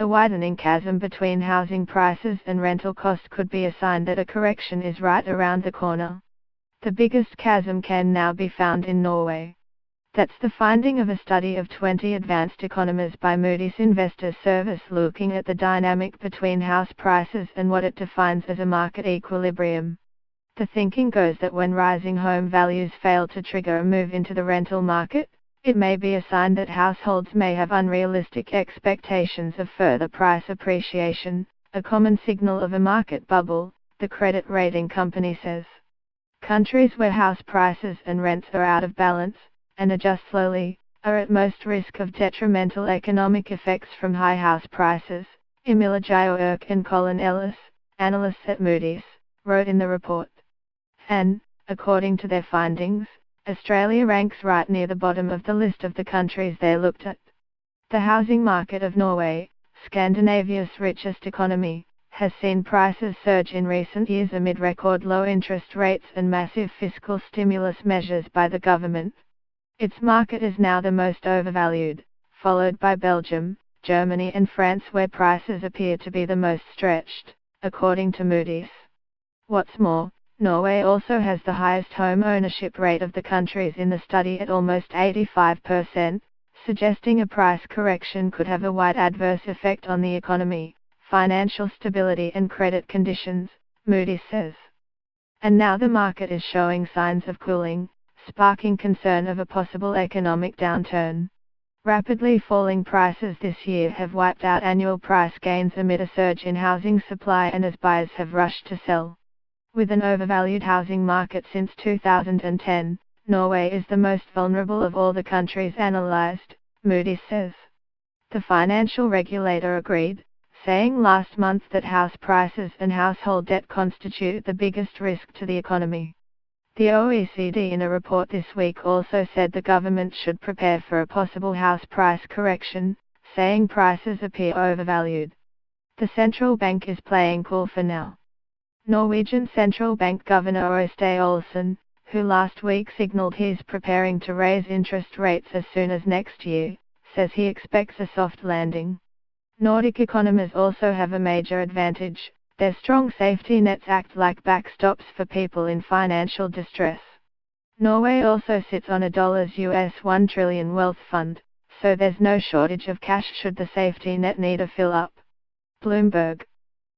A widening chasm between housing prices and rental cost could be a sign that a correction is right around the corner. The biggest chasm can now be found in Norway. That's the finding of a study of 20 advanced economies by Moody's Investor Service looking at the dynamic between house prices and what it defines as a market equilibrium. The thinking goes that when rising home values fail to trigger a move into the rental market, it may be a sign that households may have unrealistic expectations of further price appreciation, a common signal of a market bubble, the credit rating company says. Countries where house prices and rents are out of balance, and adjust slowly, are at most risk of detrimental economic effects from high house prices, Emil Ajayo and Colin Ellis, analysts at Moody's, wrote in the report. And, according to their findings, Australia ranks right near the bottom of the list of the countries they looked at. The housing market of Norway, Scandinavia's richest economy, has seen prices surge in recent years amid record low interest rates and massive fiscal stimulus measures by the government. Its market is now the most overvalued, followed by Belgium, Germany and France where prices appear to be the most stretched, according to Moody's. What's more, Norway also has the highest home ownership rate of the countries in the study at almost 85%, suggesting a price correction could have a wide adverse effect on the economy, financial stability and credit conditions, Moody's says. And now the market is showing signs of cooling, sparking concern of a possible economic downturn. Rapidly falling prices this year have wiped out annual price gains amid a surge in housing supply and as buyers have rushed to sell. With an overvalued housing market since 2010, Norway is the most vulnerable of all the countries analyzed, Moody says. The financial regulator agreed, saying last month that house prices and household debt constitute the biggest risk to the economy. The OECD in a report this week also said the government should prepare for a possible house price correction, saying prices appear overvalued. The central bank is playing cool for now. Norwegian Central Bank Governor Øystein Olsen, who last week signaled he's preparing to raise interest rates as soon as next year, says he expects a soft landing. Nordic economies also have a major advantage. Their strong safety nets act like backstops for people in financial distress. Norway also sits on a $1 trillion wealth fund, so there's no shortage of cash should the safety net need a fill up. Bloomberg.